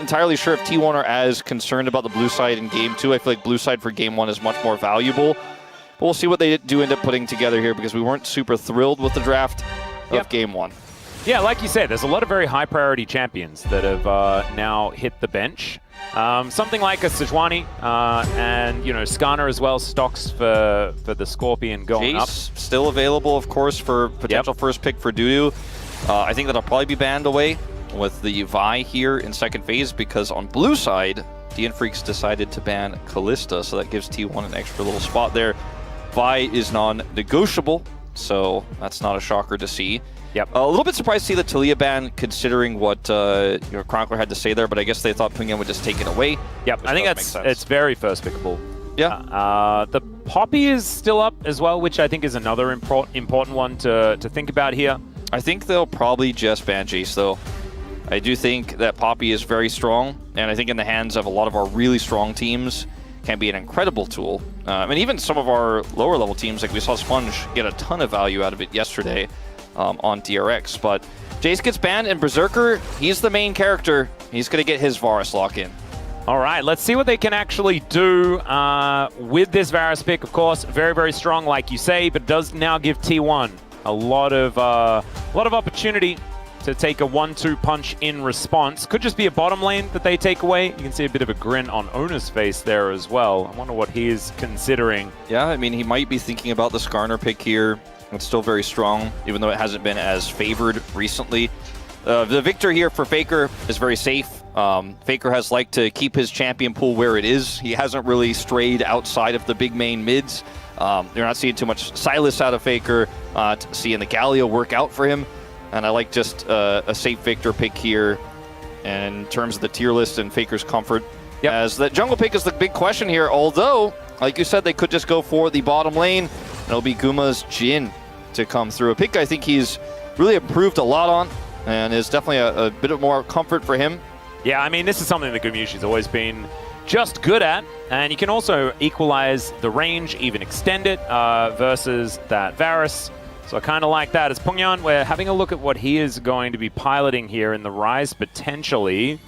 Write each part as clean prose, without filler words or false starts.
entirely sure if T1 are as concerned about the blue side in Game 2. I feel like blue side for Game 1 is much more valuable. But we'll see what they do end up putting together here because we weren't super thrilled with the draft of Game 1. Yeah, like you said, there's a lot of very high priority champions that have now hit the bench. Something like a Sejuani and, Skarner as well, stocks for the Scorpion going up. Still available, of course, for potential first pick for Dudu. I think that'll probably be banned away with the Vi here in second phase because on blue side, DNFreaks decided to ban Kalista, so that gives T1 an extra little spot there. Vi is non-negotiable, so that's not a shocker to see. Yep. A little bit surprised to see the Taliyah ban, considering what Chronicler had to say there, but I guess they thought Pyongyang would just take it away. Yep, I think it's very first pickable. Yeah. The Poppy is still up as well, which I think is another important one to think about here. I think they'll probably just ban Jace, though. I do think that Poppy is very strong, and I think in the hands of a lot of our really strong teams can be an incredible tool. And even some of our lower level teams, like we saw Sponge get a ton of value out of it yesterday. On DRX, but Jace gets banned, and Berserker, he's the main character. He's going to get his Varus lock in. All right, let's see what they can actually do with this Varus pick. Of course, very, very strong, like you say, but does now give T1 a lot of opportunity to take a 1-2 punch in response. Could just be a bottom lane that they take away. You can see a bit of a grin on Oner's face there as well. I wonder what he is considering. Yeah, I mean, he might be thinking about the Skarner pick here. It's still very strong, even though it hasn't been as favored recently. The victor here for Faker is very safe. Faker has liked to keep his champion pool where it is. He hasn't really strayed outside of the big main mids. You're not seeing too much Sylas out of Faker, seeing the Galio work out for him. And I like just a safe victor pick here in terms of the tier list and Faker's comfort. Yep. As the jungle pick is the big question here, although, like you said, they could just go for the bottom lane. It'll be Guma's Jhin to come through. A pick I think he's really improved a lot on, and is definitely a bit of more comfort for him. Yeah, I mean, this is something that Gumayusi's always been just good at, and you can also equalize the range, even extend it versus that Varus. So I kind of like that. As Pyongyang, we're having a look at what he is going to be piloting here in the Rise, potentially.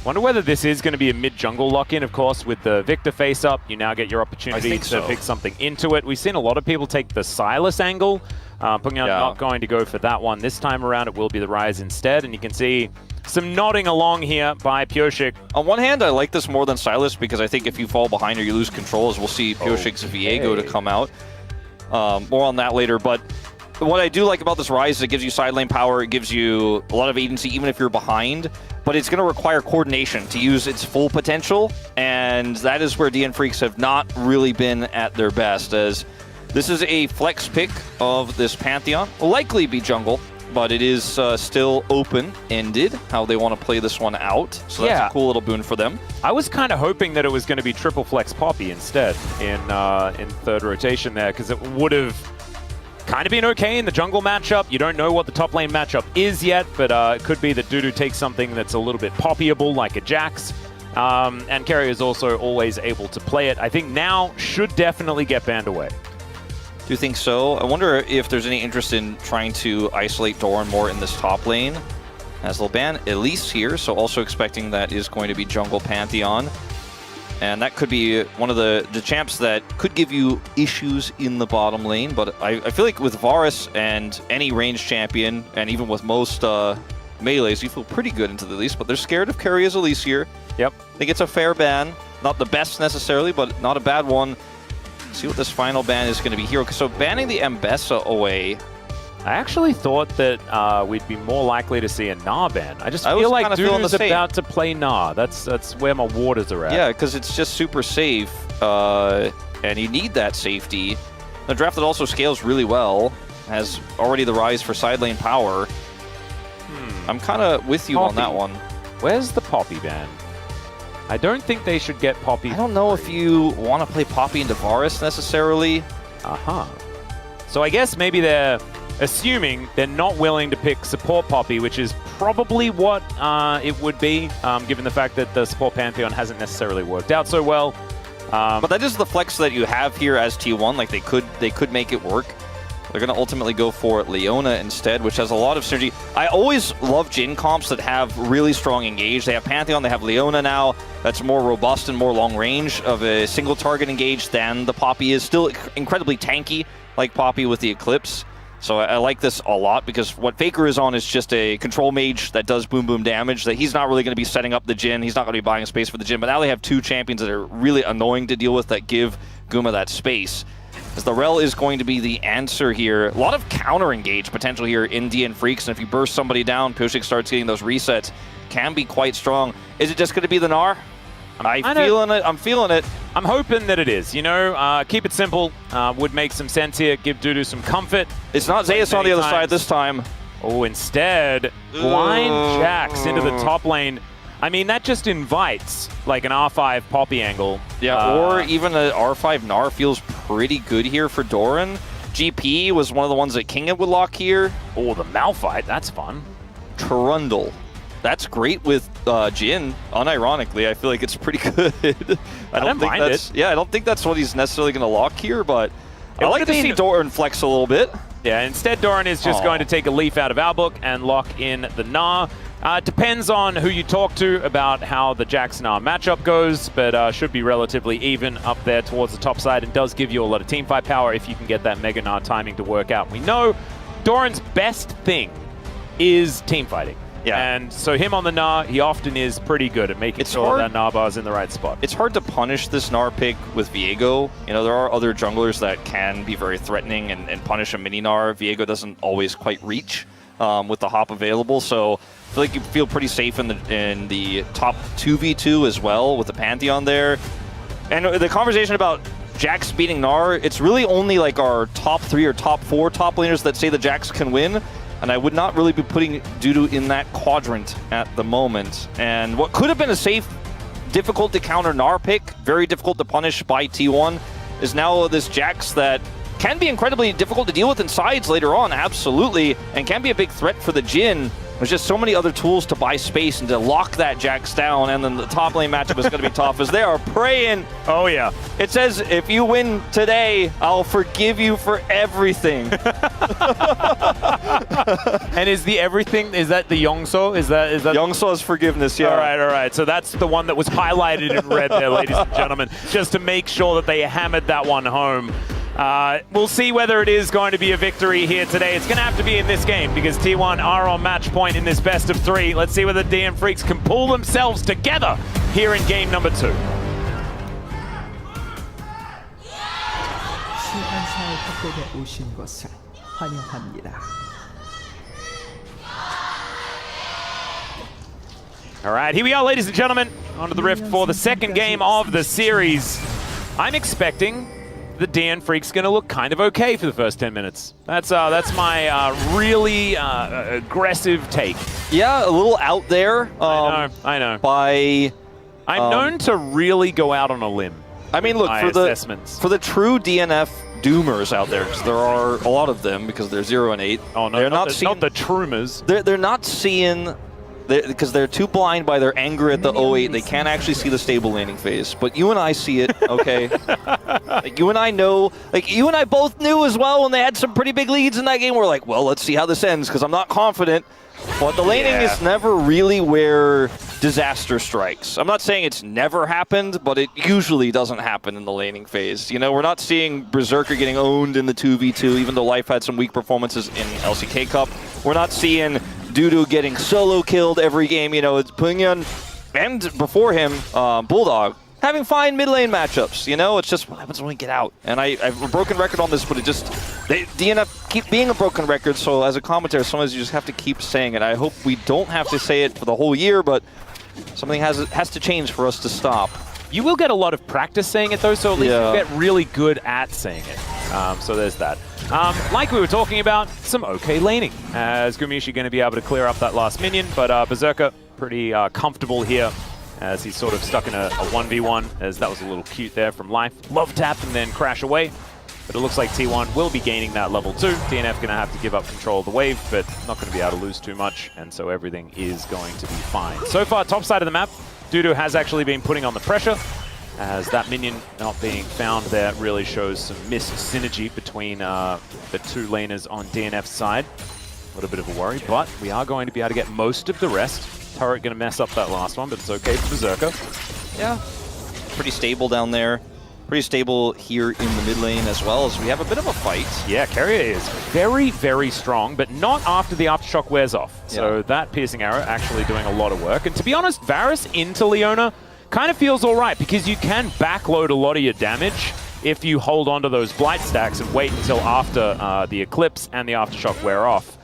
Wonder whether this is going to be a mid-jungle lock-in, of course, with the Victor face-up. You now get your opportunity to pick something into it. We've seen a lot of people take the Sylas angle. Pyongyang not going to go for that one. This time around, it will be the Rise instead. And you can see some nodding along here by Pyosik. On one hand, I like this more than Sylas because I think if you fall behind or you lose control, as we'll see Pyosik's Viego to come out. More on that later, but what I do like about this Rise is it gives you side lane power, it gives you a lot of agency even if you're behind, but it's going to require coordination to use its full potential, and that is where DNFreaks have not really been at their best, as this is a flex pick of this Pantheon. Will likely be jungle, but it is still open-ended how they want to play this one out, so that's a cool little boon for them. I was kind of hoping that it was going to be triple flex Poppy instead in third rotation there, because it would have kind of been okay in the jungle matchup. You don't know what the top lane matchup is yet, but it could be that Dudu takes something that's a little bit poppyable, like a Jax. And Keria is also always able to play it. I think now should definitely get banned away. Do you think so? I wonder if there's any interest in trying to isolate Doran more in this top lane. As they'll ban Elise here, so also expecting that is going to be jungle Pantheon. And that could be one of the champs that could give you issues in the bottom lane. But I feel like with Varus and any ranged champion, and even with most melees, you feel pretty good into the Elise. But they're scared of Keria's Elise here. Yep. I think it's a fair ban. Not the best necessarily, but not a bad one. See what this final ban is going to be here. So banning the Mbessa away. I actually thought that we'd be more likely to see a Gnar ban. I just feel like Dudu's about to play Gnar. That's where my waters are at. Yeah, because it's just super safe, and you need that safety. The draft that also scales really well, has already the Rise for side lane power. I'm kind of with you on that one. Where's the Poppy ban? I don't think they should get Poppy. I don't know if you want to play Poppy into Varus necessarily. So I guess maybe they're assuming they're not willing to pick support Poppy, which is probably what it would be, given the fact that the support Pantheon hasn't necessarily worked out so well. But that is the flex that you have here as T1. Like they could make it work. They're going to ultimately go for Leona instead, which has a lot of synergy. I always love Jhin comps that have really strong engage. They have Pantheon, they have Leona now. That's more robust and more long range of a single target engage than the Poppy is. Still incredibly tanky, like Poppy with the Eclipse. So I like this a lot because what Faker is on is just a control mage that does boom boom damage, that he's not really going to be setting up the Jhin. He's not going to be buying space for the Jhin. But now they have two champions that are really annoying to deal with that give Guma that space. As the Rel is going to be the answer here. A lot of counter engage potential here in DN Freaks, and if you burst somebody down, Pyosik starts getting those resets. Can be quite strong. Is it just going to be the Gnar? I'm feeling it. I'm hoping that it is. You know, keep it simple. Would make some sense here. Give Dudu some comfort. It's not Zeus on the other side this time. Oh, instead, blind Jax into the top lane. I mean, that just invites like an R5 Poppy angle. Yeah, or even an R5 Gnar feels pretty good here for Doran. GP was one of the ones that King would lock here. Oh, the Malphite, that's fun. Trundle. That's great with Jhin. Unironically, I feel like it's pretty good. I don't think that's, yeah, I don't think that's what he's necessarily going to lock here, but I like to see Doran flex a little bit. Yeah, instead Doran is just going to take a leaf out of our book and lock in the Gnar. Depends on who you talk to about how the Jax-Gnar matchup goes, but should be relatively even up there towards the top side and does give you a lot of teamfight power if you can get that Mega Gnar timing to work out. We know Doran's best thing is teamfighting. Yeah. And so him on the Gnar, he often is pretty good at making sure that Gnar bar is in the right spot. It's hard to punish this Gnar pick with Viego. You know, there are other junglers that can be very threatening and punish a mini Gnar. Viego doesn't always quite reach with the hop available, so I feel like you feel pretty safe in the top 2v2 as well with the Pantheon there. And the conversation about Jax beating Gnar, it's really only like our top 3 or top 4 top laners that say the Jax can win. And I would not really be putting Dudu in that quadrant at the moment. And what could have been a safe, difficult to counter Gnar pick, very difficult to punish by T1, is now this Jax that can be incredibly difficult to deal with in sides later on, absolutely, and can be a big threat for the Jhin. There's just so many other tools to buy space and to lock that Jax down, and then the top lane matchup is going to be tough as they are praying. Oh, yeah. It says, if you win today, I'll forgive you for everything. And is the everything, is that the Yongso? Is that Yongso's forgiveness, yeah. All right. So that's the one that was highlighted in red there, ladies and gentlemen, just to make sure that they hammered that one home. We'll see whether it is going to be a victory here today. It's going to have to be in this game because T1 are on match point in this best of 3. Let's see whether DN Freaks can pull themselves together here in game number 2. All right, here we are, ladies and gentlemen, onto the Rift for the second game of the series. I'm expecting the DN Freak's going to look kind of okay for the first 10 minutes. That's my really aggressive take. Yeah, a little out there. I know. I'm known to really go out on a limb. I mean, look, for the true DNF doomers out there, because there are a lot of them because they're 0 and 8. Oh no, not the Troomers. They're not seeing, because they're too blind by their anger at the 08. They can't actually see the stable laning phase. But you and I see it, okay? Like, you and I know, like, you and I both knew as well when they had some pretty big leads in that game. We're like, well, let's see how this ends, because I'm not confident. But the laning is never really where disaster strikes. I'm not saying it's never happened, but it usually doesn't happen in the laning phase. You know, we're not seeing Berserker getting owned in the 2v2, even though Life had some weak performances in LCK Cup. We're not seeing Dudu getting solo killed every game. You know, it's Punyan and before him, Bulldog, having fine mid lane matchups. You know, it's just what happens when we get out. And I have a broken record on this, but it just, DNF keep being a broken record. So as a commentator, sometimes you just have to keep saying it. I hope we don't have to say it for the whole year, but something has to change for us to stop. You will get a lot of practice saying it though, so at least you get really good at saying it. So there's that. Like we were talking about, some okay laning. As Gumayusi going to be able to clear up that last minion, but Berserker pretty comfortable here as he's sort of stuck in a 1v1, as that was a little cute there from Life. Love tap and then crash away. But it looks like T1 will be gaining that level 2. DNF going to have to give up control of the wave, but not going to be able to lose too much, and so everything is going to be fine. So far, top side of the map, Dudu has actually been putting on the pressure. as that minion not being found there really shows some missed synergy between the two laners on DNF's side. A little bit of a worry, but we are going to be able to get most of the rest. Turret going to mess up that last one, but it's okay for Berserker. Yeah, pretty stable down there. Pretty stable here in the mid lane as well, as we have a bit of a fight. Yeah, Keria is very, very strong, but not after the Aftershock wears off. So that piercing arrow actually doing a lot of work. And to be honest, Varus into Leona kind of feels all right, because you can backload a lot of your damage if you hold onto those Blight stacks and wait until after the Eclipse and the Aftershock wear off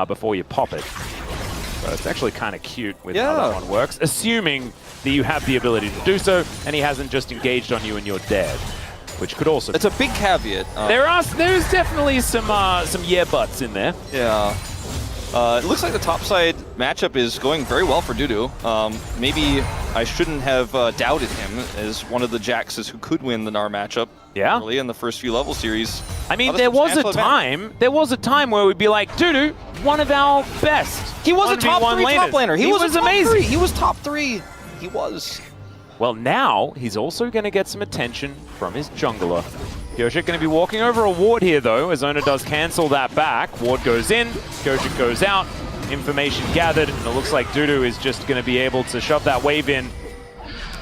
before you pop it. So it's actually kind of cute with how that one works, assuming that you have the ability to do so, and he hasn't just engaged on you and you're dead, which could also. It's a big caveat. There's definitely some yeah buts in there. Yeah. It looks like the topside matchup is going very well for Dudu. Maybe I shouldn't have doubted him as one of the Jaxes who could win the Gnar matchup early in the first few level series. I mean, there was a time where we'd be like, Dudu, one of our best. He was a top 3 top laner. He was amazing. He was top 3. He was. Well, now he's also going to get some attention from his jungler. Pyosik going to be walking over a ward here, though, as Oner does cancel that back. Ward goes in, Pyosik goes out, information gathered, and it looks like Dudu is just going to be able to shove that wave in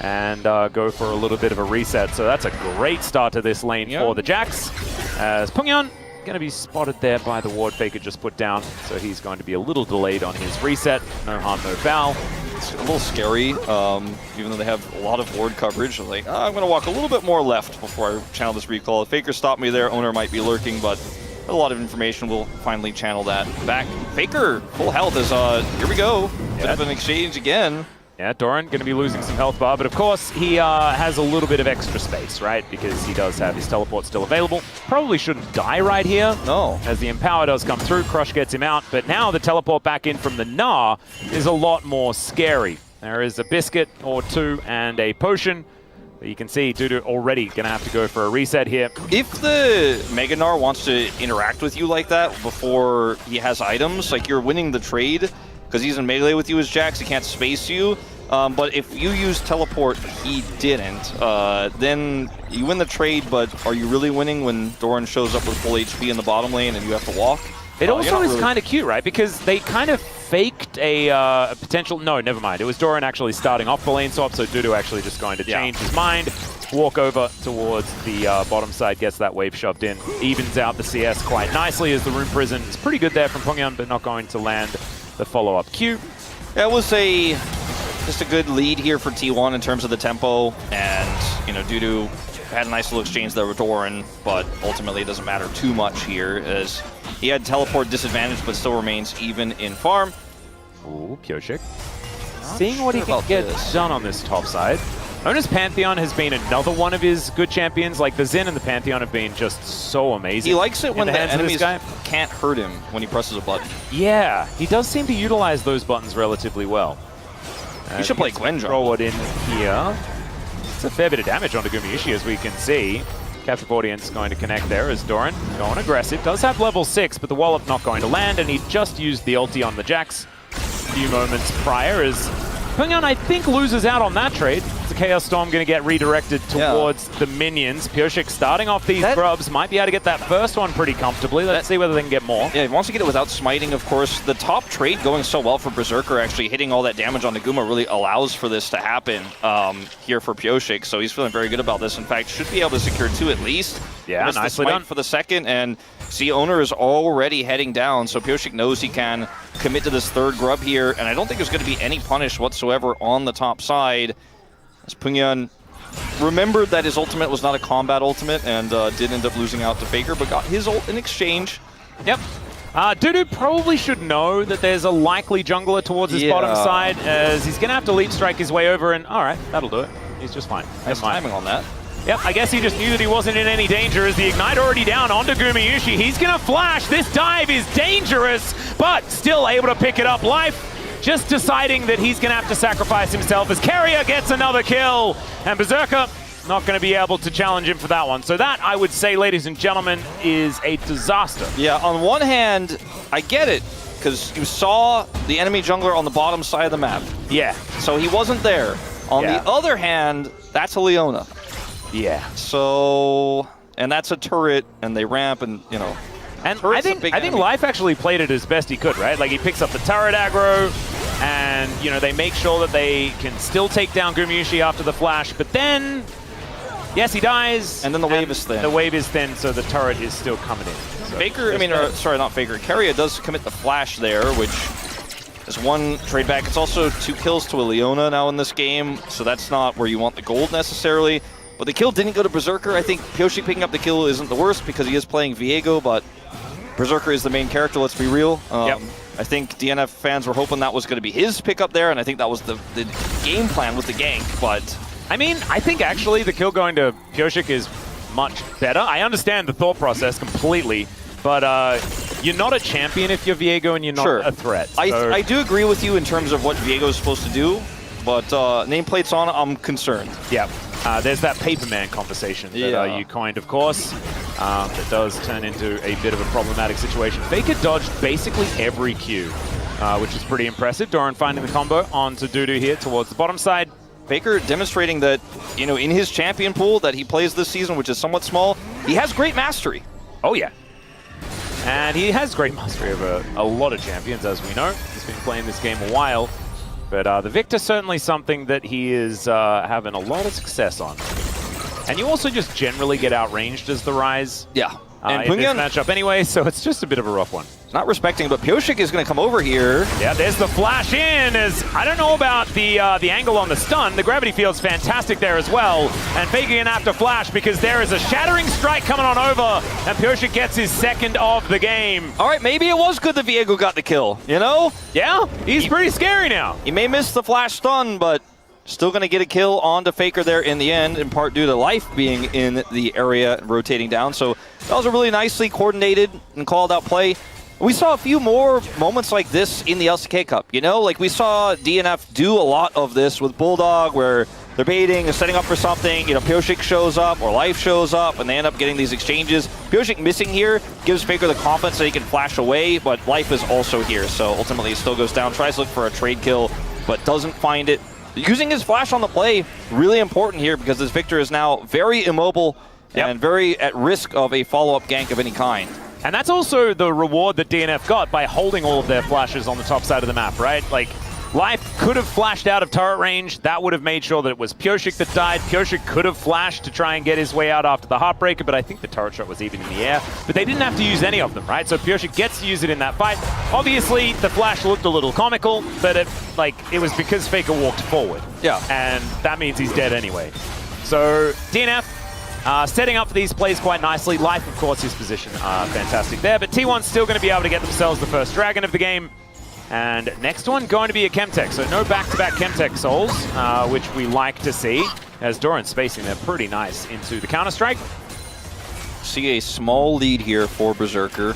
and go for a little bit of a reset. So that's a great start to this lane for the Jax. As Pungyan going to be spotted there by the ward Faker just put down, so he's going to be a little delayed on his reset. No harm, no foul. It's a little scary, even though they have a lot of ward coverage. I'm like, I'm going to walk a little bit more left before I channel this recall. If Faker stopped me there, Oner might be lurking, but a lot of information will finally channel that back. Faker, full health is, here we go. Bit of an exchange again. Yeah, Doran going to be losing some health bar, but of course he has a little bit of extra space, right? Because he does have his teleport still available. Probably shouldn't die right here. No. As the Empower does come through, Crush gets him out, but now the teleport back in from the Gnar is a lot more scary. There is a biscuit or two and a potion. But you can see Dudu already going to have to go for a reset here. If the Mega Gnar wants to interact with you like that before he has items, like you're winning the trade, because he's in melee with you as Jax, he can't space you. But if you use teleport, he didn't. Then you win the trade, but are you really winning when Doran shows up with full HP in the bottom lane and you have to walk? It also is kind of cute, right? Because they kind of faked a potential... No, never mind. It was Doran actually starting off the lane swap, so Dudu actually just going to change his mind, walk over towards the bottom side, gets that wave shoved in, evens out the CS quite nicely as the Rune Prison is pretty good there from Pungyan, but not going to land the follow-up Q. That was just a good lead here for T1 in terms of the tempo, and you know, Dudu had a nice little exchange there with Doran, but ultimately it doesn't matter too much here as he had teleport disadvantage, but still remains even in farm. Ooh, Pyosik. Seeing what he can get done on this top side. Oner's Pantheon has been another one of his good champions. Like the Xin and the Pantheon have been just so amazing. He likes it when the enemies can't hurt him when he presses a button. Yeah, he does seem to utilize those buttons relatively well. You should play Gwen jungle. Throw it in here. It's a fair bit of damage onto Gumayusi, as we can see. Captive Audience going to connect there as Doran going aggressive. Does have level 6, but the Wallop not going to land, and he just used the ulti on the Jax a few moments prior as Pungyan, I think, loses out on that trade. The Chaos Storm going to get redirected towards the minions. Pyosik starting off these grubs, might be able to get that first one pretty comfortably. Let's see whether they can get more. Yeah, he wants to get it without smiting, of course. The top trade going so well for Berserker, actually hitting all that damage on the Guma really allows for this to happen here for Pyosik, so he's feeling very good about this. In fact, should be able to secure 2 at least. Yeah, nicely done. For the second, and see, Oner is already heading down, so Pyosik knows he can commit to this third grub here, and I don't think there's going to be any punish whatsoever on the top side. As Pungyan remembered that his ultimate was not a combat ultimate and did end up losing out to Faker, but got his ult in exchange. Yep. Dudu probably should know that there's a likely jungler towards his bottom side, as he's going to have to leap strike his way over, and all right, that'll do it. He's just fine. Nice timing on that. Yep, I guess he just knew that he wasn't in any danger as the Ignite already down onto Gumayusi. He's going to flash. This dive is dangerous, but still able to pick it up. Life just deciding that he's going to have to sacrifice himself as Keria gets another kill. And Berserker not going to be able to challenge him for that one. So that, I would say, ladies and gentlemen, is a disaster. Yeah, on one hand, I get it, because you saw the enemy jungler on the bottom side of the map. Yeah. So he wasn't there. On the other hand, that's a Leona. Yeah. So, and that's a turret, and they ramp, and you know. And I think Life actually played it as best he could, right? Like he picks up the turret aggro, and you know they make sure that they can still take down Gumayusi after the flash. But then, yes, he dies. And then the wave is thin. The wave is thin, so the turret is still coming in. So Faker, sorry, not Faker. Keria does commit the flash there, which is one trade back. It's also 2 kills to a Leona now in this game, so that's not where you want the gold necessarily. But the kill didn't go to Berserker. I think Pioshik picking up the kill isn't the worst because he is playing Viego, but Berserker is the main character, let's be real. Yep. I think DNF fans were hoping that was going to be his pickup there, and I think that was the game plan with the gank, but... I mean, I think actually the kill going to Pioshik is much better. I understand the thought process completely, but you're not a champion if you're Viego and you're not a threat. So. I do agree with you in terms of what Viego is supposed to do, but nameplates on, I'm concerned. Yeah. There's that Paperman conversation that you coined, of course. That does turn into a bit of a problematic situation. Faker dodged basically every Q, which is pretty impressive. Doran finding the combo onto Dudu here towards the bottom side. Faker demonstrating that, you know, in his champion pool that he plays this season, which is somewhat small, he has great mastery. Oh, yeah. And he has great mastery over a lot of champions, as we know. He's been playing this game a while. But the Victor certainly something that he is having a lot of success on. And you also just generally get outranged as the Rise. Yeah. And in this matchup anyway, so it's just a bit of a rough one. Not respecting, but Pioshik is going to come over here. Yeah, there's the flash in. I don't know about the angle on the stun. The gravity field's fantastic there as well. And Faker going to have to flash because there is a shattering strike coming on over. And Pioshik gets his second of the game. All right, maybe it was good that Viego got the kill, you know? Yeah, he's pretty scary now. He may miss the flash stun, but still going to get a kill onto Faker there in the end, in part due to Life being in the area and rotating down. So that was a really nicely coordinated and called out play. We saw a few more moments like this in the LCK Cup, you know? Like we saw DNF do a lot of this with Bulldog where they're baiting and setting up for something, you know, Pioshik shows up or Life shows up and they end up getting these exchanges. Pioshik missing here gives Faker the confidence that he can flash away, but Life is also here. So ultimately he still goes down, tries to look for a trade kill, but doesn't find it. Using his flash on the play, really important here because this Victor is now very immobile and very at risk of a follow-up gank of any kind. And that's also the reward that DNF got by holding all of their flashes on the top side of the map, right? Like, Life could have flashed out of turret range. That would have made sure that it was Pioshik that died. Pioshik could have flashed to try and get his way out after the Heartbreaker, but I think the turret shot was even in the air. But they didn't have to use any of them, right? So Pioshik gets to use it in that fight. Obviously, the flash looked a little comical, but it was because Faker walked forward. Yeah. And that means he's dead anyway. So DNF setting up for these plays quite nicely. Life, of course, his position fantastic there, but T1's still going to be able to get themselves the first dragon of the game. And next one going to be a Chemtech, so no back-to-back Chemtech souls, which we like to see, as Doran's spacing there pretty nice into the Counter-Strike. See a small lead here for Berserker.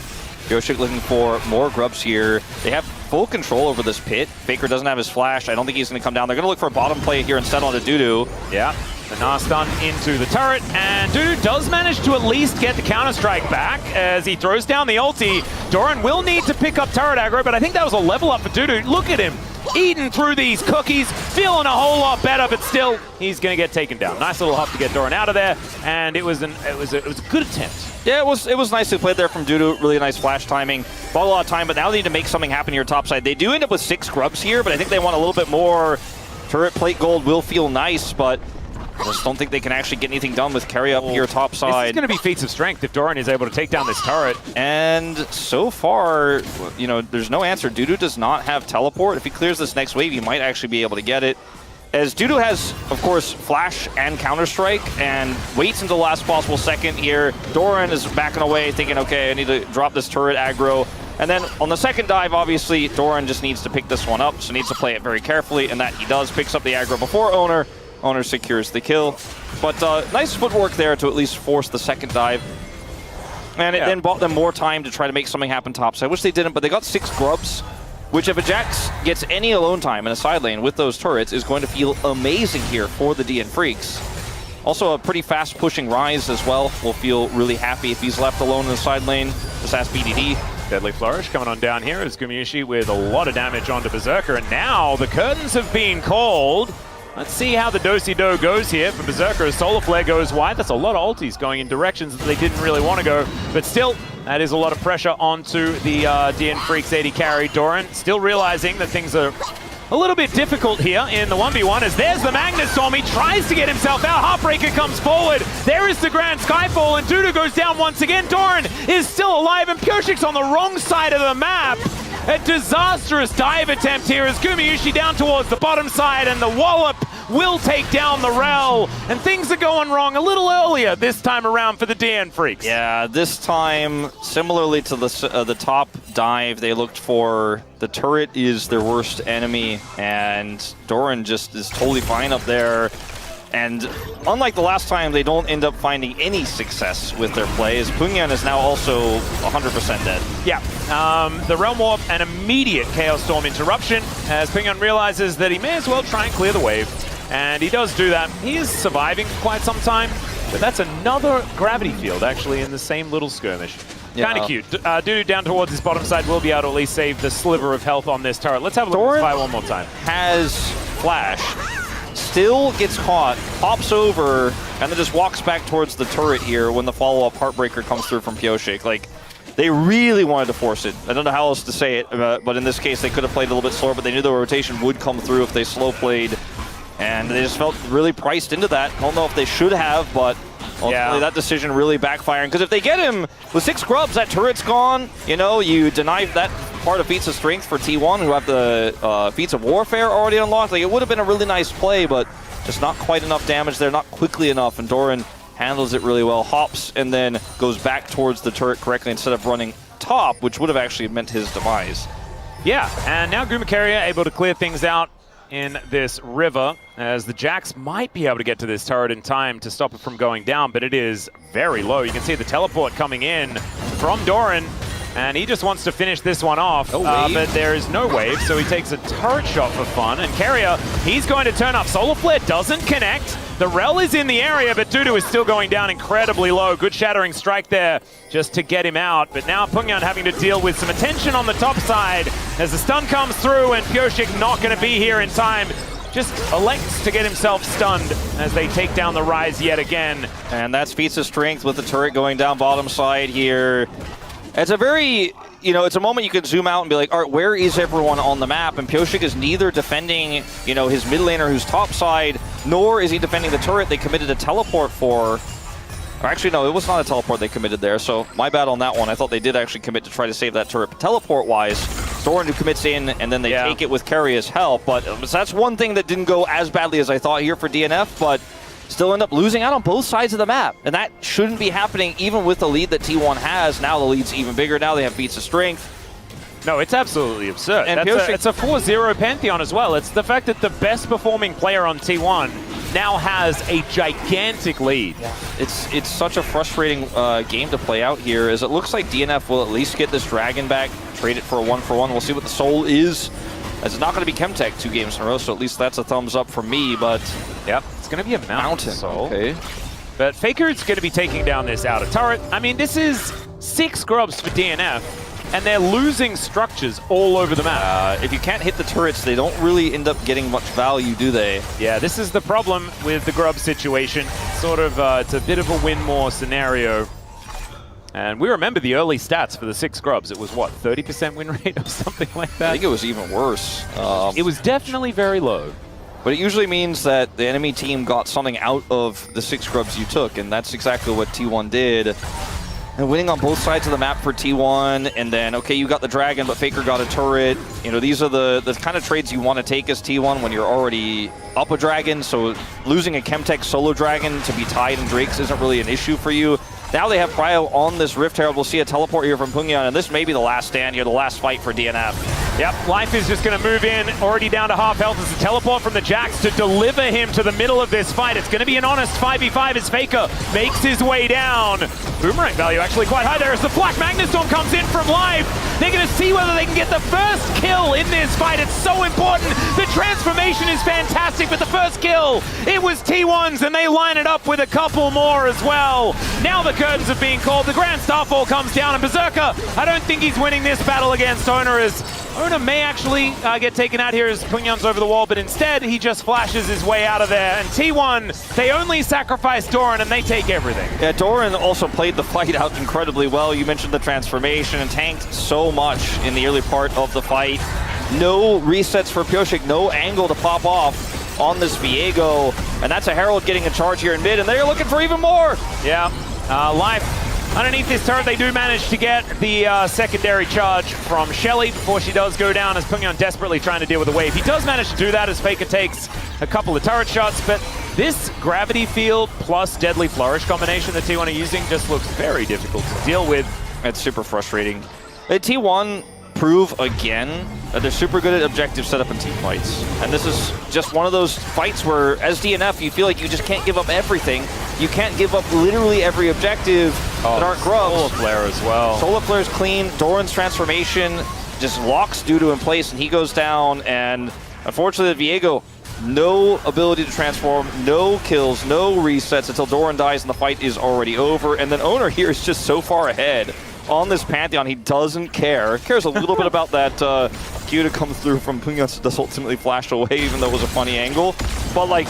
Pioshik looking for more grubs here. They have full control over this pit. Faker doesn't have his flash. I don't think he's going to come down. They're going to look for a bottom play here instead onto Dudu. Yeah. The Gnar stun into the turret, and Dudu does manage to at least get the Counter-Strike back as he throws down the ulti. Doran will need to pick up turret aggro, but I think that was a level up for Dudu. Look at him, eating through these cookies, feeling a whole lot better, but still, he's going to get taken down. Nice little hop to get Doran out of there, and it was a good attempt. Yeah, it was nicely played there from Dudu. Really nice flash timing. Bought a lot of time, but now they need to make something happen here top side. They do end up with 6 grubs here, but I think they want a little bit more. Turret plate gold will feel nice, but I just don't think they can actually get anything done with Keria up here top side. This is going to be feats of strength if Doran is able to take down this turret. And so far, you know, there's no answer. Dudu does not have teleport. If he clears this next wave, he might actually be able to get it. As Dudu has, of course, flash and Counter-Strike and waits until the last possible second here. Doran is backing away, thinking, okay, I need to drop this turret aggro. And then on the second dive, obviously, Doran just needs to pick this one up, so needs to play it very carefully, and that he does. Picks up the aggro before Oner. Oner secures the kill. But nice footwork there to at least force the second dive. And it then bought them more time to try to make something happen topside. I wish they didn't, but they got 6 grubs, which if Ajax gets any alone time in a side lane with those turrets is going to feel amazing here for the DN Freaks. Also a pretty fast pushing Rise as well. Will feel really happy if he's left alone in the side lane. Just ask BDD. Deadly Flourish coming on down here as Gumayusi with a lot of damage onto Berserker. And now the curtains have been called. Let's see how the do-si-do goes here for Berserker as Solar Flare goes wide. That's a lot of ultis going in directions that they didn't really want to go. But still, that is a lot of pressure onto the DN Freaks AD carry. Doran still realizing that things are a little bit difficult here in the 1v1 as there's the Magnus Storm. He tries to get himself out. Heartbreaker comes forward. There is the Grand Skyfall and Dudu goes down once again. Doran is still alive and Pyoshik's on the wrong side of the map. A disastrous dive attempt here as Gumayusi down towards the bottom side and the wallop will take down the Rel. And things are going wrong a little earlier this time around for the DN Freaks. Yeah, this time, similarly to the top dive, they looked for the turret is their worst enemy, and Doran just is totally fine up there. And unlike the last time, they don't end up finding any success with their plays. Punyan is now also 100% dead. Yeah, the Realm Warp, an immediate Chaos Storm interruption as Punyan realizes that he may as well try and clear the wave. And he does do that. He is surviving for quite some time, but that's another gravity field actually in the same little skirmish. Yeah. Kind of cute. Dudu down towards his bottom side will be able to at least save the sliver of health on this turret. Let's have a look at this fight one more time. Has Flash. Still gets caught, pops over, and then just walks back towards the turret here when the follow-up Heartbreaker comes through from Pyoshik. Like, they really wanted to force it. I don't know how else to say it, but in this case, they could have played a little bit slower, but they knew the rotation would come through if they slow played. And they just felt really priced into that. I don't know if they should have, but ultimately that decision really backfiring. Because if they get him with 6 grubs, that turret's gone. You know, you deny that part of Feats of Strength for T1, who have the Feats of Warfare already unlocked. Like, it would have been a really nice play, but just not quite enough damage there, not quickly enough. And Doran handles it really well, hops, and then goes back towards the turret correctly instead of running top, which would have actually meant his demise. Yeah, and now Keria able to clear things out in this river, as the Jax might be able to get to this turret in time to stop it from going down, but it is very low. You can see the teleport coming in from Doran, and he just wants to finish this one off, but there is no wave, so he takes a turret shot for fun, and Keria, he's going to turn up. Solar Flare doesn't connect. The Rel is in the area, but Dudu is still going down incredibly low. Good Shattering Strike there just to get him out. But now Punyan having to deal with some attention on the top side as the stun comes through, and Pyoshik not going to be here in time. Just elects to get himself stunned as they take down the Rise yet again. And that's Feats of Strength with the turret going down bottom side here. It's a very, you know, it's a moment you can zoom out and be like, all right, where is everyone on the map? And Pyoshik is neither defending, you know, his mid laner who's top side, nor is he defending the turret they committed a teleport for. Or actually, no, it was not a teleport they committed there, so my bad on that one. I thought they did actually commit to try to save that turret. But teleport-wise, Doran who commits in, and then they take it with Keria's help. But that's one thing that didn't go as badly as I thought here for DNF, but still end up losing out on both sides of the map. And that shouldn't be happening even with the lead that T1 has. Now the lead's even bigger. Now they have Feats of Strength. No, it's absolutely absurd. And it's a 4-0 Pantheon as well. It's the fact that the best performing player on T1 now has a gigantic lead. Yeah. It's such a frustrating game to play out here, as it looks like DNF will at least get this Dragon back, trade it for a 1-for-1. We'll see what the Soul is, as it's not going to be Chemtech 2 games in a row, so at least that's a thumbs up for me, but yep, it's going to be a Mountain Soul. Okay. But Faker's going to be taking down this outer turret. I mean, this is 6 grubs for DNF. And they're losing structures all over the map. If you can't hit the turrets, they don't really end up getting much value, do they? Yeah, this is the problem with the grub situation. Sort of, it's a bit of a win more scenario. And we remember the early stats for the 6 grubs. It was, what, 30% win rate or something like that? I think it was even worse. It was definitely very low. But it usually means that the enemy team got something out of the 6 grubs you took, and that's exactly what T1 did. And winning on both sides of the map for T1, and then, okay, you got the Dragon, but Faker got a turret. You know, these are the kind of trades you want to take as T1 when you're already up a Dragon, so losing a Chemtech solo Dragon to be tied in Drakes isn't really an issue for you. Now they have Cryo on this Rift Herald. We'll see a teleport here from Punyan, and this may be the last stand here, the last fight for DNF. Yep, Life is just going to move in, already down to half health as a teleport from the Jax to deliver him to the middle of this fight. It's going to be an honest 5v5 as Faker makes his way down. Boomerang value actually quite high there as the Black Magnus Storm comes in from Life. They're going to see whether they can get the first kill in this fight. It's so important. The transformation is fantastic, but the first kill, it was T1's, and they line it up with a couple more as well. Now the curtains are being called. The Grand Starfall comes down, and Berserker, I don't think he's winning this battle against Oner as Oner may actually get taken out here as Punyan's over the wall, but instead he just flashes his way out of there. And T1, they only sacrifice Doran and they take everything. Yeah, Doran also played the fight out incredibly well. You mentioned the transformation and tanked so much in the early part of the fight. No resets for Pyosik, no angle to pop off on this Viego. And that's a Herald getting a charge here in mid, and they're looking for even more. Yeah, Life. Underneath this turret, they do manage to get the secondary charge from Shelly before she does go down, as Pungyan desperately trying to deal with the wave. He does manage to do that as Faker takes a couple of turret shots, but this gravity field plus deadly flourish combination that T1 are using just looks very difficult to deal with. It's super frustrating. T1 prove again that they're super good at objective setup and team fights. And this is just one of those fights where, as DNF, you feel like you just can't give up everything. You can't give up literally every objective that aren't grubs. Solar Flare as well. Solar Flare's clean. Doran's transformation just locks Dudu in place, and he goes down. And unfortunately, Viego, no ability to transform, no kills, no resets until Doran dies, and the fight is already over. And then Oner here is just so far ahead on this Pantheon, he doesn't care. Cares a little bit about that Q to come through from Pungyan does ultimately flash away, even though it was a funny angle. But like,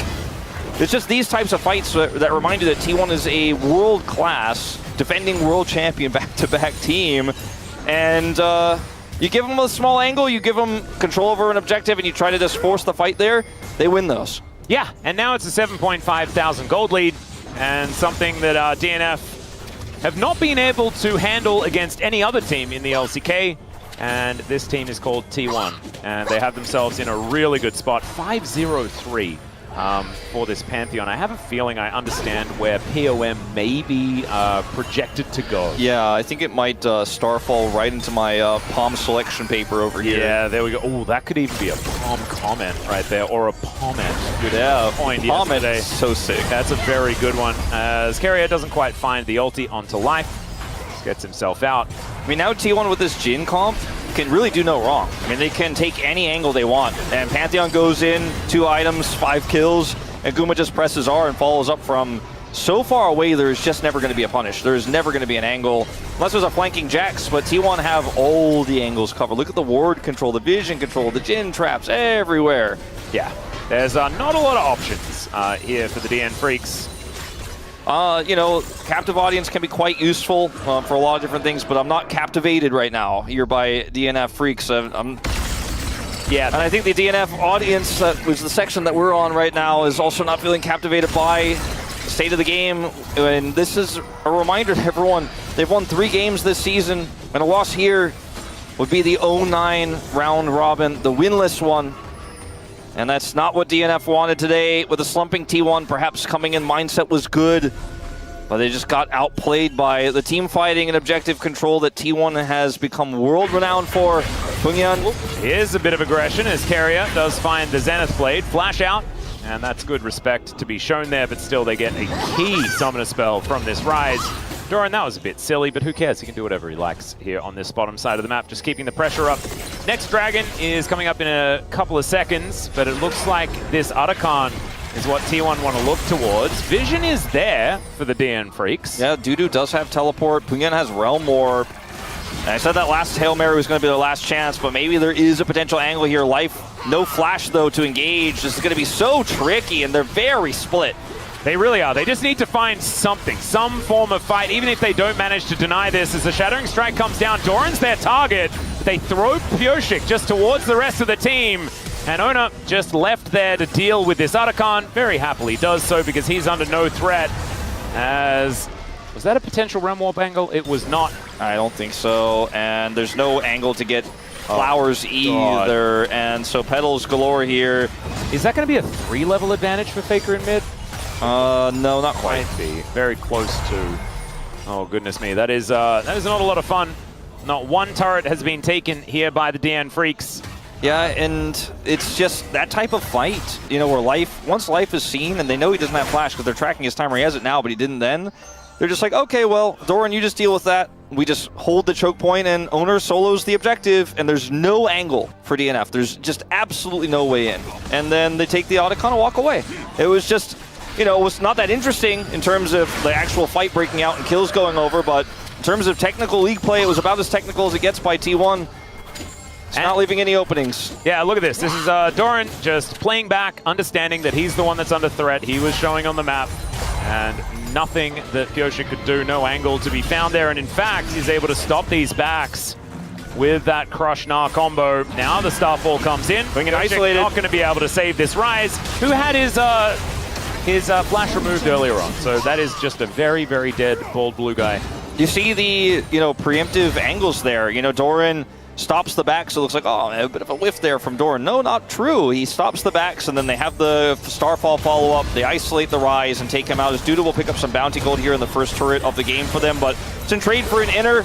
it's just these types of fights that remind you that T1 is a world-class, defending world champion back-to-back team. And you give them a small angle, you give them control over an objective, and you try to just force the fight there, they win those. Yeah, and now it's a 7.5 thousand gold lead, and something that DNF have not been able to handle against any other team in the LCK, and this team is called T1, and they have themselves in a really good spot. 5-0-3 for this Pantheon. I have a feeling I understand where POM may be projected to go. Yeah, I think it might starfall right into my Palm selection paper over here. Yeah, there we go. Oh, that could even be a Palm comment right there, or a Palmet. Good point. Palmet is so sick. That's a very good one. As Keria doesn't quite find the ulti onto Life. Just gets himself out. I mean, now T1 with this Jhin comp can really do no wrong. I mean, they can take any angle they want. And Pantheon goes in, 2 items, 5 kills, and Guma just presses R and follows up from so far away. There's just never going to be a punish. There's never going to be an angle, unless there's a flanking Jax, but T1 have all the angles covered. Look at the ward control, the vision control, the Jhin traps everywhere. Yeah, there's not a lot of options here for the DN Freaks. You know, captive audience can be quite useful for a lot of different things, but I'm not captivated right now here by DNF Freaks. Yeah, and I think the DNF audience, that was the section that we're on right now, is also not feeling captivated by the state of the game. And this is a reminder to everyone, they've won 3 games this season, and a loss here would be the 09 round robin, the winless one. And that's not what DNF wanted today. With a slumping T1, perhaps coming in mindset was good, but they just got outplayed by the team fighting and objective control that T1 has become world-renowned for. Pungyan. Here's a bit of aggression as Keria does find the Zenith Blade. Flash out, and that's good respect to be shown there, but still they get a key summoner spell from this Rise. Doran, that was a bit silly, but who cares? He can do whatever he likes here on this bottom side of the map, just keeping the pressure up. Next Dragon is coming up in a couple of seconds, but it looks like this Arakan is what T1 want to look towards. Vision is there for the DN Freaks. Yeah, Dudu does have teleport. Pungyan has Realm Orb. And I said that last Hail Mary was going to be their last chance, but maybe there is a potential angle here. Life, no flash, though, to engage. This is going to be so tricky, and they're very split. They really are. They just need to find something, some form of fight, even if they don't manage to deny this. As the Shattering Strike comes down, Doran's their target. They throw Pyosik just towards the rest of the team. And Oner just left there to deal with this Arakan. Very happily does so because he's under no threat. As, was that a potential Realm Warp angle? It was not. I don't think so. And there's no angle to get flowers either. And so petals galore here. Is that going to be a 3-level advantage for Faker in mid? No, not quite. Might be very close to. Oh goodness me, that is not a lot of fun. Not one turret has been taken here by the DN Freaks. Yeah, and it's just that type of fight, you know, where once Life is seen, and they know he doesn't have flash because they're tracking his timer. He has it now, but he didn't then. They're just like, okay, well, Doran, you just deal with that. We just hold the choke point, and Oner solos the objective, and there's no angle for DNF. There's just absolutely no way in. And then they take the Arakan and walk away. It was just, you know, it was not that interesting in terms of the actual fight breaking out and kills going over, but in terms of technical league play, it was about as technical as it gets by T1. It's not leaving any openings. Yeah, look at this. This is Doran just playing back, understanding that he's the one that's under threat. He was showing on the map, and nothing that Pyosik could do, no angle to be found there. And in fact, he's able to stop these backs with that Crush Gnar combo. Now the Starfall comes in. Pyosik not going to be able to save this Rise, who had his flash removed earlier on. So that is just a very, very dead bald blue guy. You see the, preemptive angles there. Doran stops the backs. It looks like, oh, a bit of a whiff there from Doran. No, not true. He stops the backs, and then they have the Starfall follow-up. They isolate the Rise and take him out. As Duda will pick up some bounty gold here in the first turret of the game for them, but it's in trade for an inner.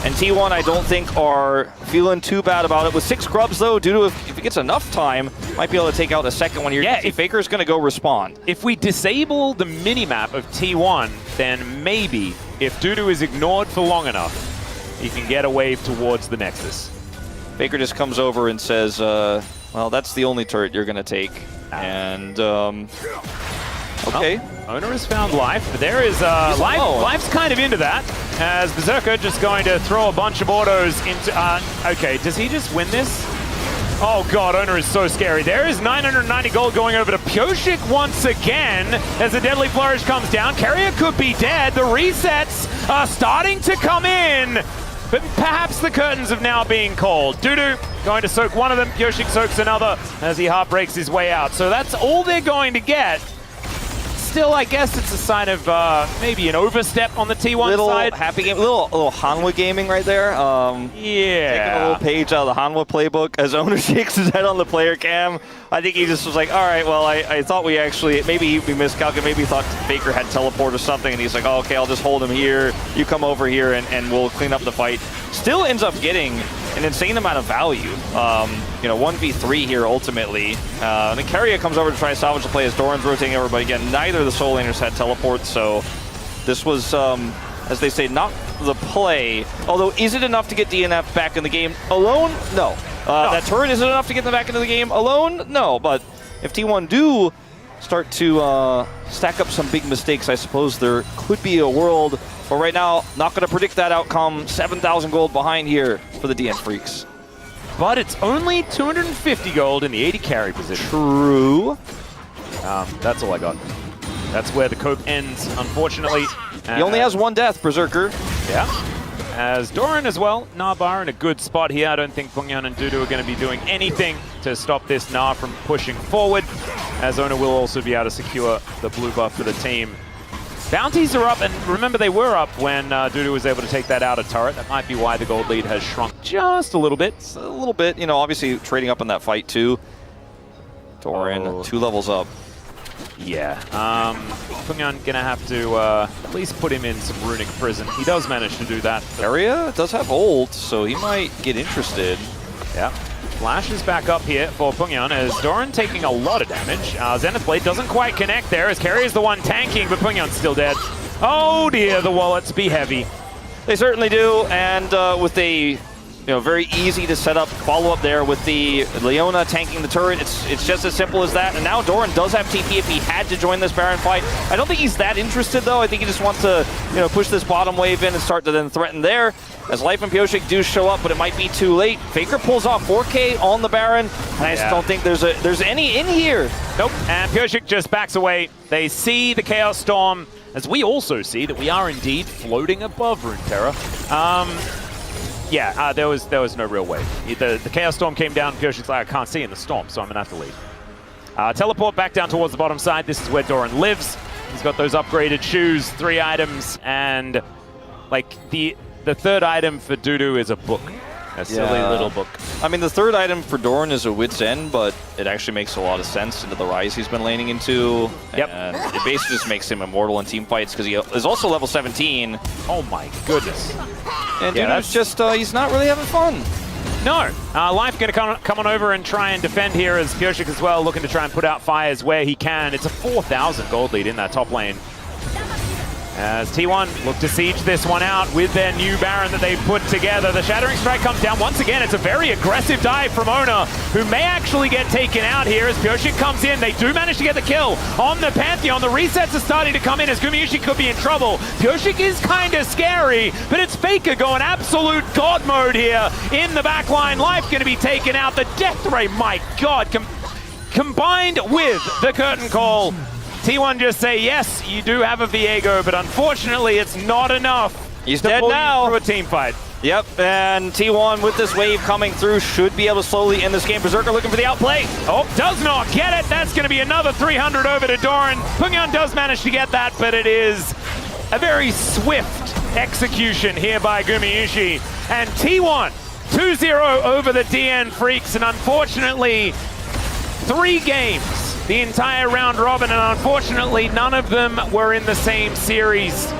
And T1, I don't think, are feeling too bad about it. With 6 grubs, though, Duda, if he gets enough time, might be able to take out a second one here. Yeah, if Faker's going to go respond. If we disable the minimap of T1, then maybe, if Dudu is ignored for long enough, he can get a wave towards the Nexus. Faker just comes over and says, well, that's the only turret you're going to take. And, okay. Well, Oner has found life, but there is, Life's kind of into that, as Berserker just going to throw a bunch of autos into, okay, does he just win this? Oh god, Oner is so scary. There is 990 gold going over to Pyosik once again as the Deadly Flourish comes down. Keria could be dead. The resets are starting to come in, but perhaps the curtains have now been called. Dudu going to soak one of them. Pyosik soaks another as he heartbreaks his way out. So that's all they're going to get. Still, I guess it's a sign of maybe an overstep on the T1 little side. Happy game, little Hanwha gaming right there. Yeah. Taking a little page out of the Hanwha playbook as Oner shakes his head on the player cam. I think he just was like, all right, well, I thought we actually, maybe we miscalculated, maybe he thought Faker had teleport or something, and he's like, oh, okay, I'll just hold him here. You come over here, and we'll clean up the fight. Still ends up getting an insane amount of value. 1v3 here ultimately. And then Keria comes over to try to salvage the play as Doran's rotating over, but again, neither of the Soul Laners had teleports, so this was, as they say, not the play. Although, is it enough to get DNF back in the game alone? No. No. That turret isn't enough to get them back into the game alone? No, but if T1 do start to stack up some big mistakes, I suppose there could be a world. But right now, not going to predict that outcome. 7,000 gold behind here for the DN Freaks. But it's only 250 gold in the AD carry position. True. That's all I got. That's where the cope ends, unfortunately. He only has 1 death, Berserker. Yeah. As Doran as well, Gnar in a good spot here. I don't think Pungyan and Dudu are going to be doing anything to stop this Gnar from pushing forward, as Oner will also be able to secure the blue buff for the team. Bounties are up, and remember they were up when Dudu was able to take that outer turret. That might be why the gold lead has shrunk just a little bit. It's a little bit, obviously trading up in that fight too. Doran, 2 levels up. Yeah, Pungyan gonna have to at least put him in some runic prison. He does manage to do that. Area does have ult, so he might get interested. Yeah. Flash is back up here for Pungyan as Doran taking a lot of damage. Zenith Blade doesn't quite connect there as Keria is the one tanking, but Pungyan's still dead. Oh dear, the wallets be heavy. They certainly do, and with a very easy to set up follow-up there with the Leona tanking the turret. It's just as simple as that. And now Doran does have TP if he had to join this Baron fight. I don't think he's that interested, though. I think he just wants to push this bottom wave in and start to then threaten there. As Life and Pyosik do show up, but it might be too late. Faker pulls off 4K on the Baron, and I just don't think there's any in here. Nope, and Pyosik just backs away. They see the Chaos Storm, as we also see that we are indeed floating above Runeterra. Yeah, there was no real way. The Chaos Storm came down, Pyosik's like, I can't see in the storm, so I'm gonna have to leave. Teleport back down towards the bottom side. This is where Doran lives. He's got those upgraded shoes, 3 items, and like the third item for Dudu is a book. A silly little book. I mean, the third item for Doran is a Wit's End, but it actually makes a lot of sense into the Rise he's been laning into. Yep. And it basically just makes him immortal in team fights because he is also level 17. Oh my goodness. And Dudu's just, he's not really having fun. No. Life going to come on over and try and defend here as Pyosik as well, looking to try and put out fires where he can. It's a 4,000 gold lead in that top lane. As T1 look to siege this one out with their new Baron that they've put together. The Shattering Strike comes down once again. It's a very aggressive dive from Oner, who may actually get taken out here as Pyosik comes in. They do manage to get the kill on the Pantheon. The resets are starting to come in as Gumayusi could be in trouble. Pyosik is kind of scary, but it's Faker going absolute god mode here in the backline. Life going to be taken out. The death ray, my god, combined with the curtain call. T1 just say, yes, you do have a Viego, but unfortunately it's not enough. He's dead now. Through a team fight. Yep, and T1 with this wave coming through should be able to slowly end this game. Berserker looking for the outplay. Oh, does not get it. That's going to be another 300 over to Doran. Pungyan does manage to get that, but it is a very swift execution here by Gumayusi. And T1, 2-0 over the DN Freaks, and unfortunately, 3 games. The entire round robin, and unfortunately none of them were in the same series.